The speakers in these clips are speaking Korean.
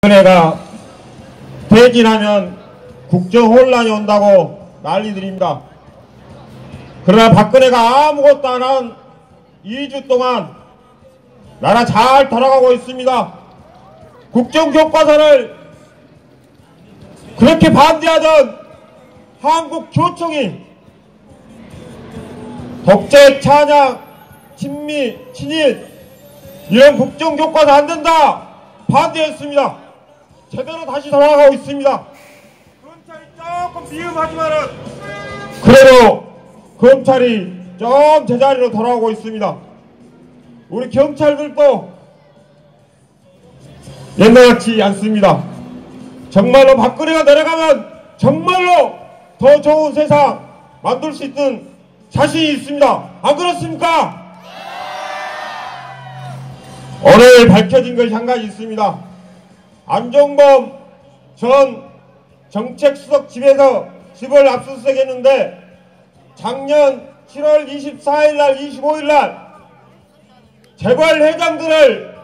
박근혜가 퇴진하면 국정 혼란이 온다고 난리들입니다. 그러나 박근혜가 아무것도 안 한 2주 동안 나라 잘 돌아가고 있습니다. 국정교과서를 그렇게 반대하던 한국교총이 독재, 찬양, 친미, 친일 이런 국정교과서 안 된다 반대했습니다. 제대로 다시 돌아가고 있습니다. 검찰이 조금 미흡하지만은 그래도 검찰이 좀 제자리로 돌아오고 있습니다. 우리 경찰들도 옛날같지 않습니다. 정말로 박근혜가 내려가면 정말로 더 좋은 세상 만들 수 있는 자신이 있습니다. 안 그렇습니까? 오늘 밝혀진 것이 한 가지 있습니다. 안종범 전 정책수석 집을 압수수색했는데 작년 7월 24일날 25일날 재벌 회장들을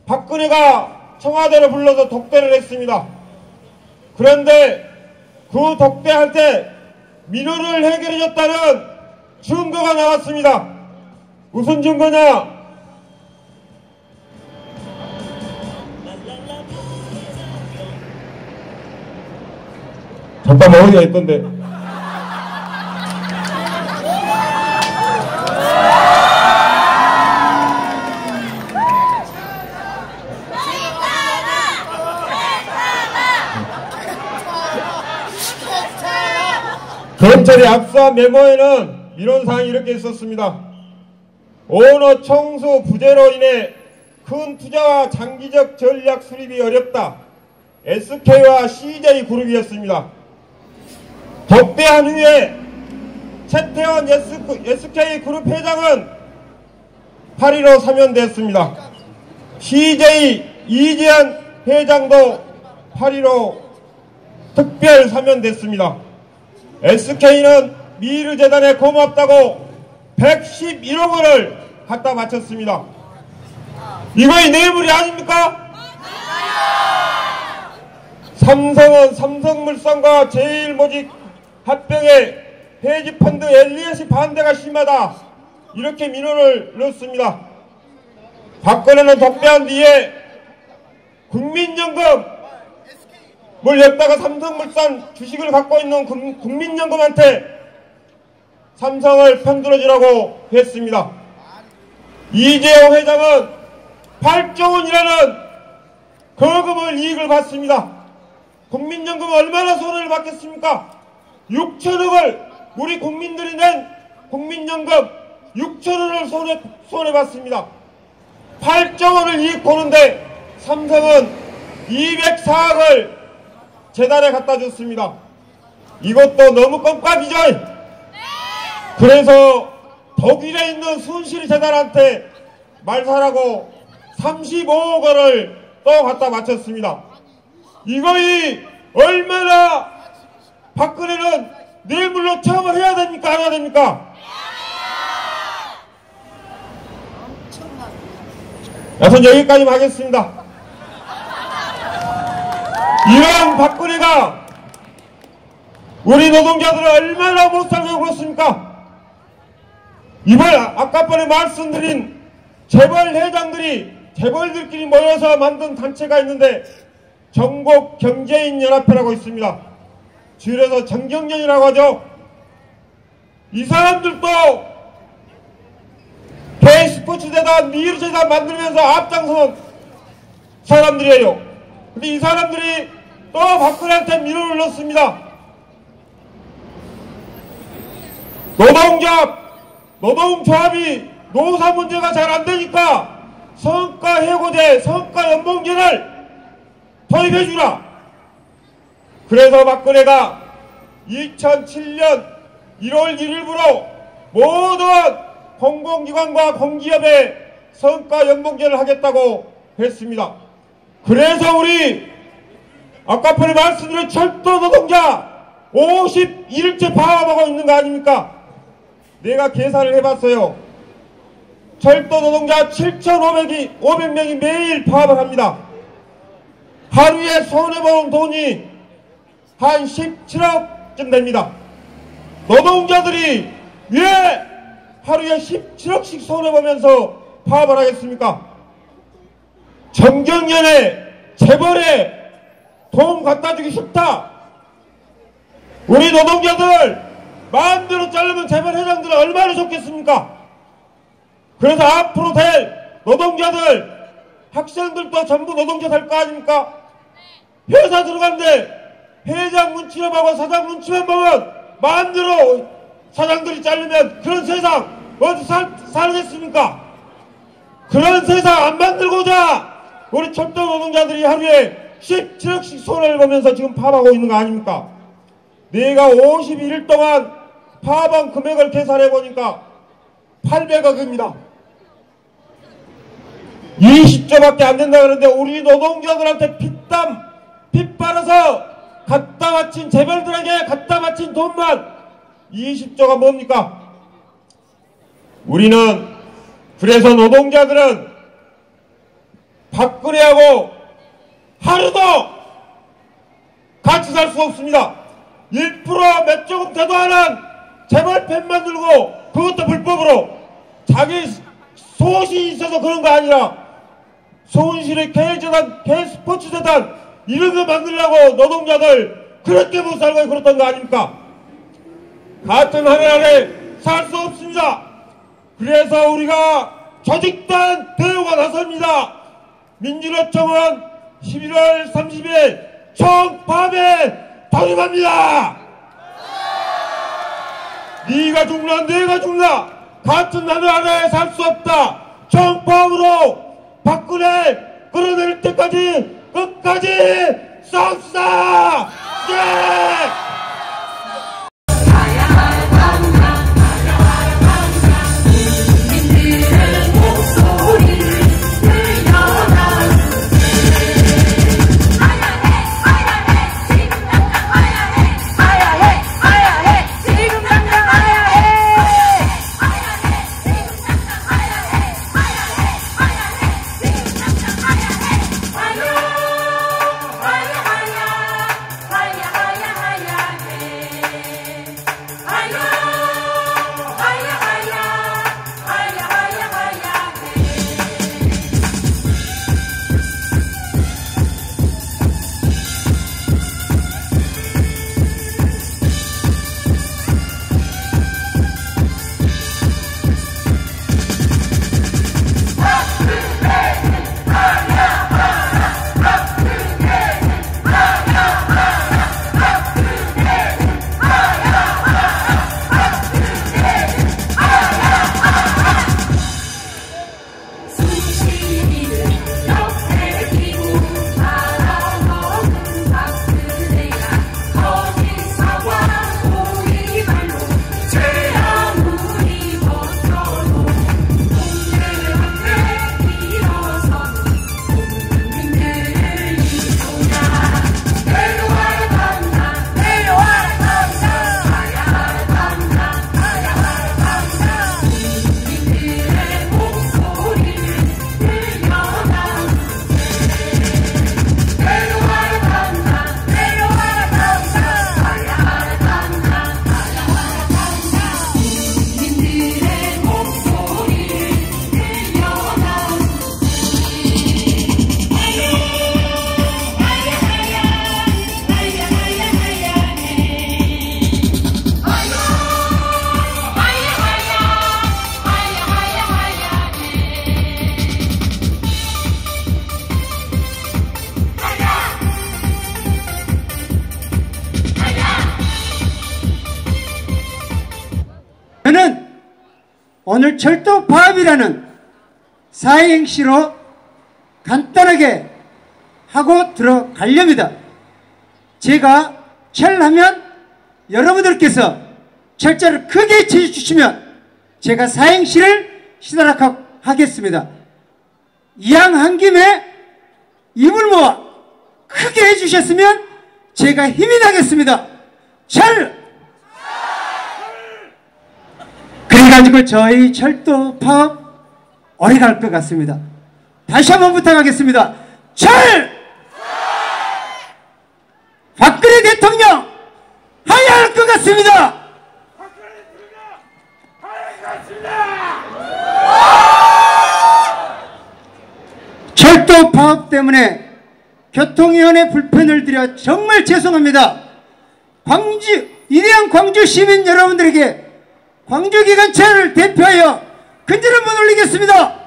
박근혜가 청와대로 불러서 독대를 했습니다. 그런데 그 독대할 때 민원을 해결해줬다는 증거가 나왔습니다. 무슨 증거냐? 잠깐만 어디가 있던데. 검찰이 압수한 메모에는 민원사항이 이렇게 있었습니다. 오너 청수 부재로 인해 큰 투자와 장기적 전략 수립이 어렵다. SK와 CJ그룹이었습니다. 독대한 후에 최태원 SK그룹 회장은 8.15 사면됐습니다. CJ 이재한 회장도 8.15 특별 사면됐습니다. SK는 미르재단에 고맙다고 111억 원을 갖다 바쳤습니다. 이거의 뇌물이 아닙니까? 삼성은 삼성물산과 제일모직 합병에 해지펀드 엘리엇이 반대가 심하다. 이렇게 민원을 넣었습니다. 박근혜는 독대한 뒤에 국민연금 뭘 였다가 삼성물산 주식을 갖고 있는 국민연금한테 삼성을 편들어주라고 했습니다. 이재용 회장은 8조 원이라는 거금을 이익을 받습니다. 국민연금은 얼마나 손해를 받겠습니까? 6천억을 우리 국민들이 낸 국민연금 6천원을 손해받습니다. 8조 원을 이익 보는데 삼성은 204억을 재단에 갖다 줬습니다. 이것도 너무 껌값이죠. 그래서 독일에 있는 순실재단한테 말살하고 35억 원을 또 갖다 바쳤습니다. 이거이 얼마나 박근혜는 뇌물로 처벌 해야 됩니까? 안 해야 됩니까? 여튼 여기까지만 하겠습니다. 이런 박근혜가 우리 노동자들을 얼마나 못살게 굴었습니까? 이번 아까번에 말씀드린 재벌 회장들이 재벌들끼리 모여서 만든 단체가 있는데 전국경제인연합회라고 있습니다. 줄여서 정경련이라고 하죠. 이 사람들도 K스포츠재단, 미르재단 만들면서 앞장선 사람들이에요. 근데 이 사람들이 또 박근혜한테 민원을 넣습니다. 노동조합이 노사 문제가 잘 안되니까 성과해고제, 성과연봉제를 도입해주라. 그래서 박근혜가 2007년 1월 1일부로 모든 공공기관과 공기업에 성과연봉제를 하겠다고 했습니다. 그래서 우리 아까 전에 말씀드린 철도 노동자 51일째 파업하고 있는 거 아닙니까? 내가 계산을 해봤어요. 철도 노동자 7,500명이 매일 파업을 합니다. 하루에 손해보는 돈이 한 17억쯤 됩니다. 노동자들이 왜 하루에 17억씩 손해보면서 파업을 하겠습니까? 정경련에 재벌에 돈 갖다주기 싫다. 우리 노동자들 마음대로 자르면 재벌 회장들은 얼마나 좋겠습니까? 그래서 앞으로 될 노동자들, 학생들도 전부 노동자 될 거 아닙니까? 회사 들어갔는데 회장 눈치만 보고 사장 눈치만 보면 마음대로 사장들이 자르면 그런 세상 어디서 살겠습니까? 그런 세상 안 만들고자 우리 철도 노동자들이 하루에 17억씩 손해를 보면서 지금 파업하고 있는 거 아닙니까? 내가 51일 동안 파업한 금액을 계산해 보니까 800억입니다. 20조밖에 안 된다 그러는데 우리 노동자들한테 핏 빨아서 갖다 바친 재벌들에게 갖다 바친 돈만 20조가 뭡니까? 우리는 그래서 노동자들은 박근혜하고 하루도 같이 살 수 없습니다. 1% 몇 조금 돼도 안 한 재벌 펜 만들고 그것도 불법으로 자기 소신이 있어서 그런 거 아니라 소은실의 개재단, 개스포츠재단 이런 거 만들려고 노동자들 그렇게 못 살고 그렇던 거 아닙니까? 같은 하늘 아래 살 수 없습니다. 그래서 우리가 조직단 대우가 나섭니다. 민주노총은 11월 30일 총파업에 돌입합니다. 네가 죽나 내가 죽나 같은 하늘 아래 살 수 없다. 총파업으로 박근혜 끌어낼 때까지 끝까지 싸웁시다. 예! 오늘 철도 파업이라는 사행시로 간단하게 하고 들어가렵니다. 제가 철하면 여러분들께서 철자를 크게 쳐주시면 제가 사행시를 시도록 하겠습니다. 이왕 한 김에 입을 모아 크게 해주셨으면 제가 힘이 나겠습니다. 철! 그래가지고 저희 철도 파업 오래 갈 것 같습니다. 다시 한번 부탁하겠습니다. 철! 교통위원회 불편을 드려 정말 죄송합니다. 위대한 광주 시민 여러분들에게 광주기관차를 대표하여 근질 한번 올리겠습니다.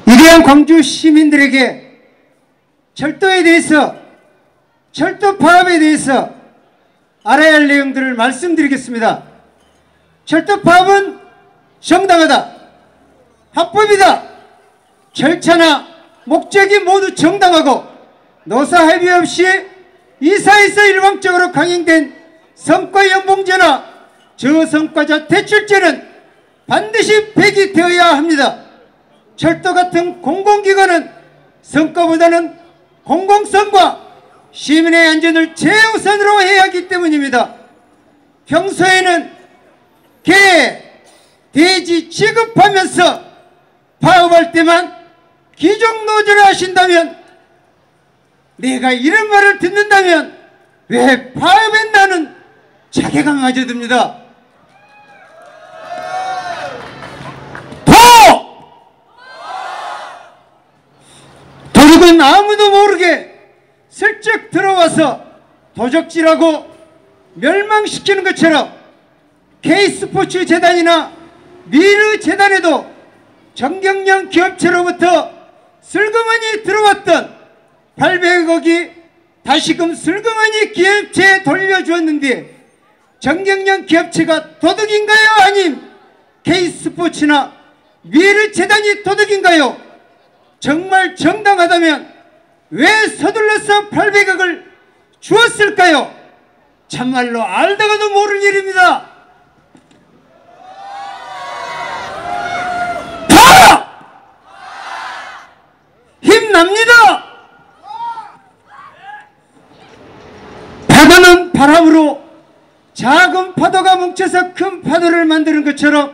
위대한 광주 시민들에게 철도에 대해서, 철도 파업에 대해서 알아야 할 내용들을 말씀드리겠습니다. 철도 파업은 정당하다, 합법이다. 절차나 목적이 모두 정당하고 노사 합의 없이 이사에서 일방적으로 강행된 성과연봉제나 저성과자 대출제는 반드시 폐기되어야 합니다. 철도 같은 공공기관은 성과보다는 공공성과 시민의 안전을 최우선으로 해야 하기 때문입니다. 평소에는 개, 돼지 취급하면서 파업할 때만 기종노조를 하신다면, 내가 이런 말을 듣는다면 왜 파업에 나는 자괴감마저 듭니다. 도둑은 아무도 모르게 슬쩍 들어와서 도적질하고 멸망시키는 것처럼 K스포츠 재단이나 미르 재단에도 정경련 기업체로부터 슬그머니 들어왔던 800억이 다시금 슬그머니 기업체에 돌려주었는데, 정경련 기업체가 도둑인가요? 아님 K스포츠나 미르 재단이 도둑인가요? 정말 정당하다면 왜 서둘러서 800억을 주었을까요? 참말로 알다가도 모를 일입니다. 힘납니다. 바다는 바람으로 작은 파도가 뭉쳐서 큰 파도를 만드는 것처럼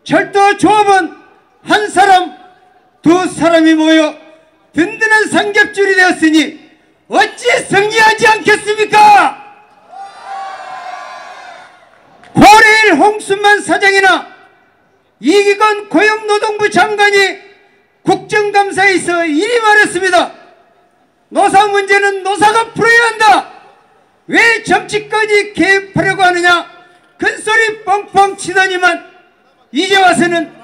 철도 조합은 한 사람, 두 사람이 모여 든든한 삼겹줄이 되었으니 어찌 승리하지 않겠습니까? 고레일 홍순만 사장이나 이기건 고용노동부 장관이 국정감사에서 이리 말했습니다. 노사 문제는 노사가 풀어야 한다. 왜 정치까지 개입하려고 하느냐? 큰소리 뻥뻥 치더니만 이제 와서는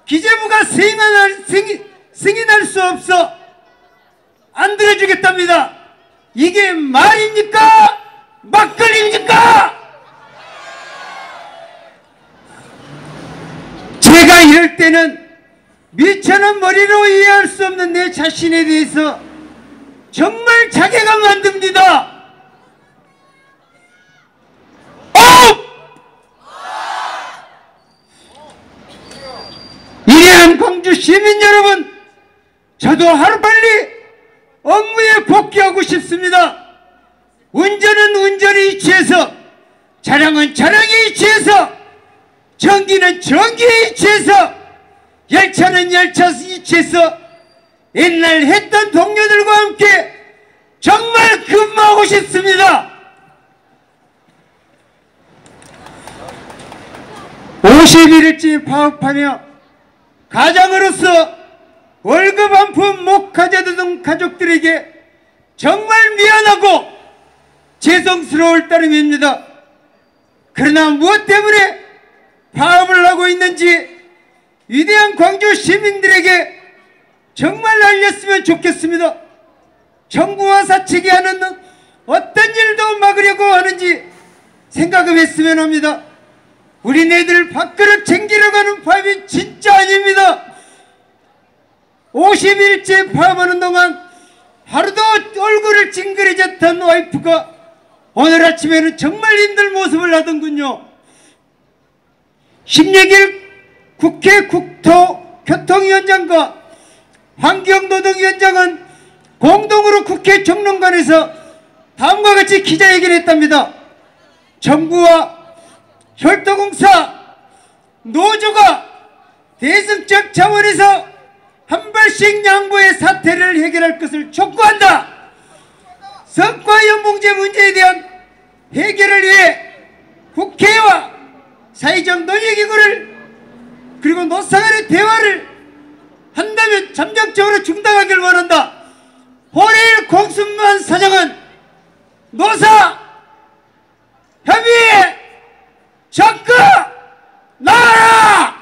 기재부가 승인할 수 없어 안 들어주겠답니다. 이게 말입니까? 막걸리입니까? 제가 이럴 때는 미천한 머리로 이해할 수 없는 내 자신에 대해서 정말 자괴감 만듭니다. 위대한 광주 시민 여러분, 저도 하루빨리 업무에 복귀하고 싶습니다. 운전은 운전에 이치해서, 차량은 차량에 이치해서, 전기는 전기에 이치해서, 열차는 열차 이치해서 옛날 했던 동료들과 함께 정말 근무하고 싶습니다. 51일째 파업하며 가장으로서 월급 한 푼 못 가져두던 가족들에게 정말 미안하고 죄송스러울 따름입니다. 그러나 무엇 때문에 파업을 하고 있는지 위대한 광주 시민들에게 정말 알렸으면 좋겠습니다. 정부와 사측이 하는 어떤 일도 막으려고 하는지 생각을 했으면 합니다. 우리네들 밥그릇 챙기려고 하는 파업이 진짜 아닙니다. 50일째 파업하는 동안 하루도 얼굴을 찡그리졌던 와이프가 오늘 아침에는 정말 힘든 모습을 하더군요. 16일 국회 국토교통위원장과 환경노동위원장은 공동으로 국회 정론관에서 다음과 같이 기자회견을 했답니다. 정부와 철도공사, 노조가 대승적 차원에서 한 발씩 양보의 사태를 해결할 것을 촉구한다. 성과연봉제 문제에 대한 해결을 위해 국회와 사회적 논의기구를 그리고 노사 간의 대화를 한다면 잠정적으로 중단하기를 원한다. 호레일 공순만 사장은 노사 협의에 적극 나가라!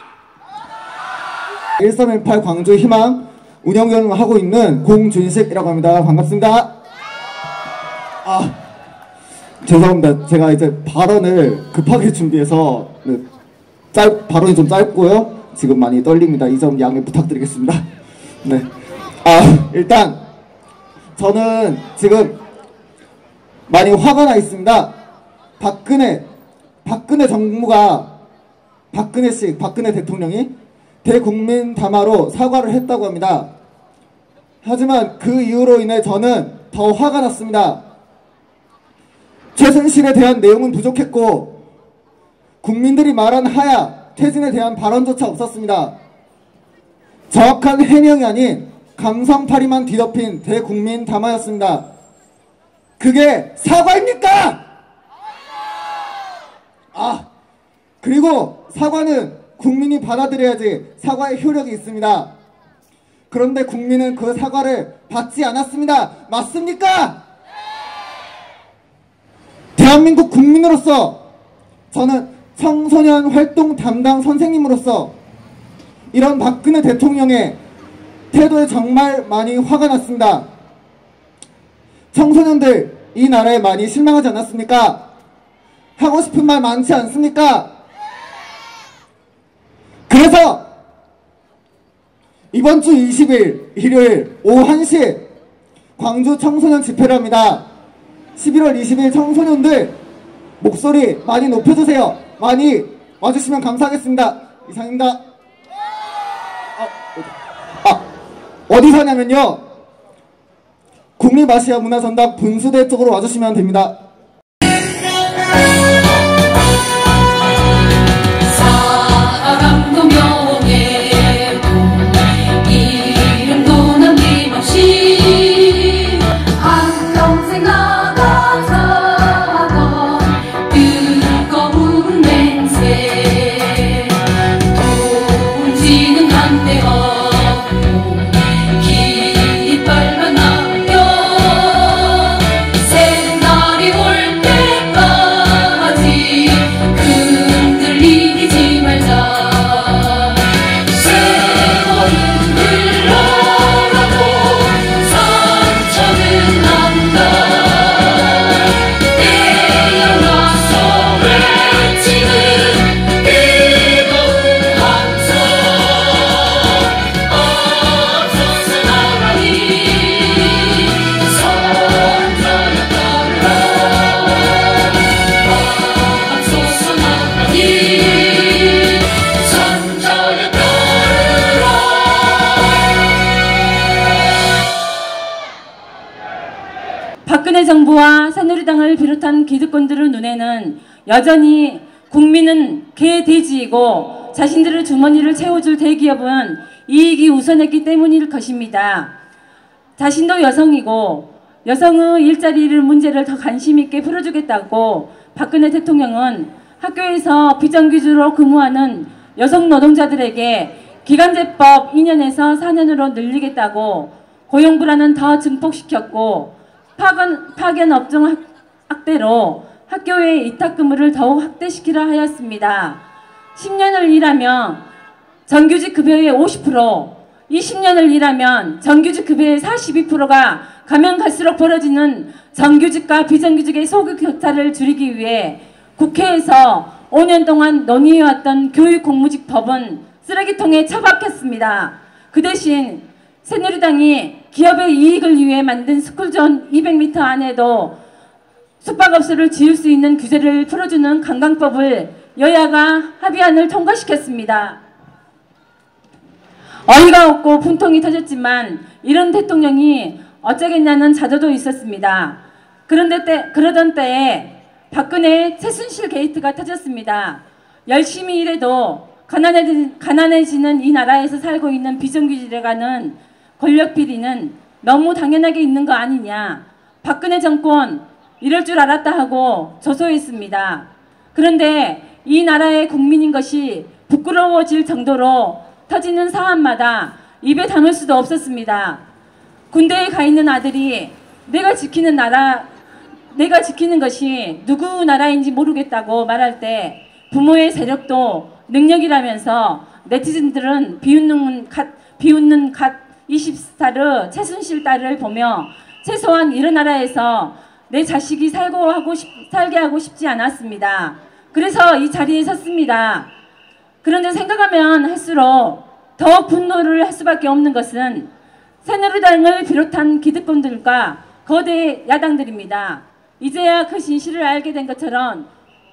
1318 광주 희망 운영위원을 하고 있는 공준식이라고 합니다. 반갑습니다. 죄송합니다. 제가 이제 발언을 급하게 준비해서 발언이 좀 짧고요. 지금 많이 떨립니다. 이 점 양해 부탁드리겠습니다. 네. 일단 저는 지금 많이 화가 나 있습니다. 박근혜 정부가 박근혜 대통령이 대국민 담화로 사과를 했다고 합니다. 하지만 그 이유로 인해 저는 더 화가 났습니다. 최순실에 대한 내용은 부족했고 국민들이 말한 하야, 퇴진에 대한 발언조차 없었습니다. 정확한 해명이 아닌 감성파리만 뒤덮인 대국민 담화였습니다. 그게 사과입니까? 그리고 사과는 국민이 받아들여야지 사과의 효력이 있습니다. 그런데 국민은 그 사과를 받지 않았습니다. 맞습니까? 대한민국 국민으로서, 저는 청소년 활동 담당 선생님으로서 이런 박근혜 대통령의 태도에 정말 많이 화가 났습니다. 청소년들 이 나라에 많이 실망하지 않았습니까? 하고 싶은 말 많지 않습니까? 그래서 이번 주 20일 일요일 오후 1시에 광주 청소년 집회를 합니다. 11월 20일 청소년들 목소리 많이 높여주세요. 많이 와주시면 감사하겠습니다. 이상입니다. 어디서 하냐면요, 국립아시아 문화전당 분수대 쪽으로 와주시면 됩니다. 사랑도 명예도 이름도 남김없이 한평생 나가 살던 뜨거운 맹세 돈지는 한데 없고 깃발만 남겨 새는 날이 올 때까지 흔들리지 말자. 세월은 흘러가고 상처는 난다. 태어나서 외치는 뜨거운 함성 앞서서 나가니 선자여 따르라. 앞서서 나가니 선자여 따르라. 박근혜 정부와 새누리당을 비롯한 기득권들의 눈에는 여전히 국민은 개돼지이고 자신들의 주머니를 채워줄 대기업은 이익이 우선했기 때문일 것입니다. 자신도 여성이고 여성의 일자리를 문제를 더 관심 있게 풀어주겠다고 박근혜 대통령은 학교에서 비정규직으로 근무하는 여성 노동자들에게 기간제법 2년에서 4년으로 늘리겠다고 고용 불안은 더 증폭시켰고 파견 업종 확대로 학교의 이탁 근무를 더욱 확대시키라 하였습니다. 10년을 일하면 정규직 급여의 50%, 20년을 일하면 정규직 급여의 42%가 가면 갈수록 벌어지는 정규직과 비정규직의 소득 격차를 줄이기 위해 국회에서 5년 동안 논의해왔던 교육공무직 법은 쓰레기통에 처박혔습니다. 그 대신 새누리당이 기업의 이익을 위해 만든 스쿨존 200m 안에도 숙박업소를 지을 수 있는 규제를 풀어주는 관광법을 여야가 합의안을 통과시켰습니다. 어이가 없고 분통이 터졌지만 이런 대통령이 어쩌겠냐는 자조도 있었습니다. 그러던 때에 박근혜 최순실 게이트가 터졌습니다. 열심히 일해도 가난해지는 이 나라에서 살고 있는 비정규직에 가는 권력 비리는 너무 당연하게 있는 거 아니냐. 박근혜 정권 이럴 줄 알았다 하고 조소했습니다. 그런데 이 나라의 국민인 것이 부끄러워질 정도로 터지는 사안마다 입에 담을 수도 없었습니다. 군대에 가 있는 아들이 내가 지키는 것이 누구 나라인지 모르겠다고 말할 때 부모의 세력도 능력이라면서 네티즌들은 비웃는 갓 20살 최순실 딸을 보며 최소한 이런 나라에서 내 자식이 살게 하고 싶지 않았습니다. 그래서 이 자리에 섰습니다. 그런데 생각하면 할수록 더 분노를 할 수밖에 없는 것은 새누리당을 비롯한 기득권들과 거대 야당들입니다. 이제야 그 진실을 알게 된 것처럼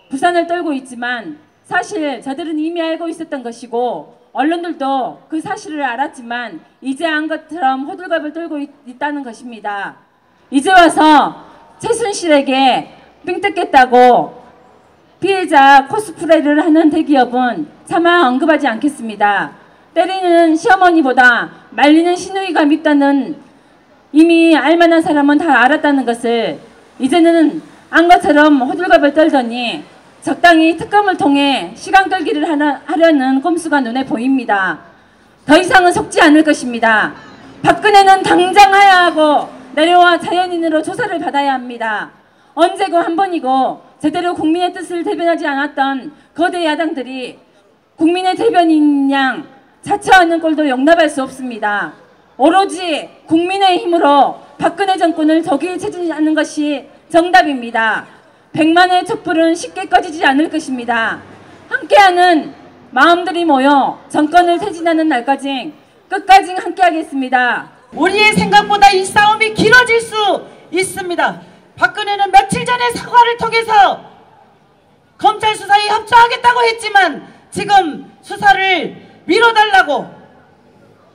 부산을 떨고 있지만 사실 저들은 이미 알고 있었던 것이고 언론들도 그 사실을 알았지만 이제 안 것처럼 호들갑을 떨고 있다는 것입니다. 이제 와서 최순실에게 삥 뜯겠다고 피해자 코스프레를 하는 대기업은 차마 언급하지 않겠습니다. 때리는 시어머니보다 말리는 시누이가 밉다는 이미 알만한 사람은 다 알았다는 것을 이제는 안 것처럼 호들갑을 떨더니 적당히 특검을 통해 시간 끌기를 하려는 꼼수가 눈에 보입니다. 더 이상은 속지 않을 것입니다. 박근혜는 당장 하야하고 내려와 자연인으로 조사를 받아야 합니다. 언제고 한 번이고 제대로 국민의 뜻을 대변하지 않았던 거대 야당들이 국민의 대변인 양 자처하는 꼴도 용납할 수 없습니다. 오로지 국민의 힘으로 박근혜 정권을 저기 체질하는 것이 정답입니다. 100만의 촛불은 쉽게 꺼지지 않을 것입니다. 함께하는 마음들이 모여 정권을 퇴진하는 날까지 끝까지 함께하겠습니다. 우리의 생각보다 이 싸움이 길어질 수 있습니다. 박근혜는 며칠 전에 사과를 통해서 검찰 수사에 협조하겠다고 했지만 지금 수사를 미뤄달라고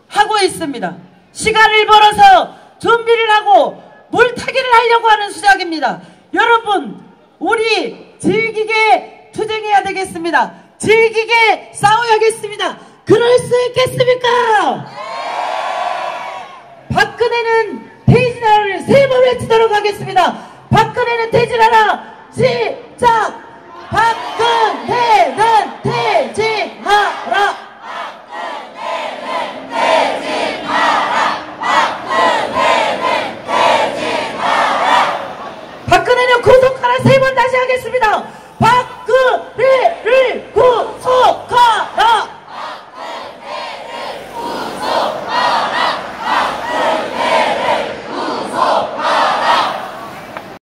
하고 있습니다. 시간을 벌어서 준비를 하고 물타기를 하려고 하는 수작입니다. 여러분, 우리 즐기게 투쟁해야 되겠습니다. 즐기게 싸워야겠습니다. 그럴 수 있겠습니까? 박근혜는 퇴진하라를 3번 외치도록 하겠습니다. 박근혜는 퇴진하라.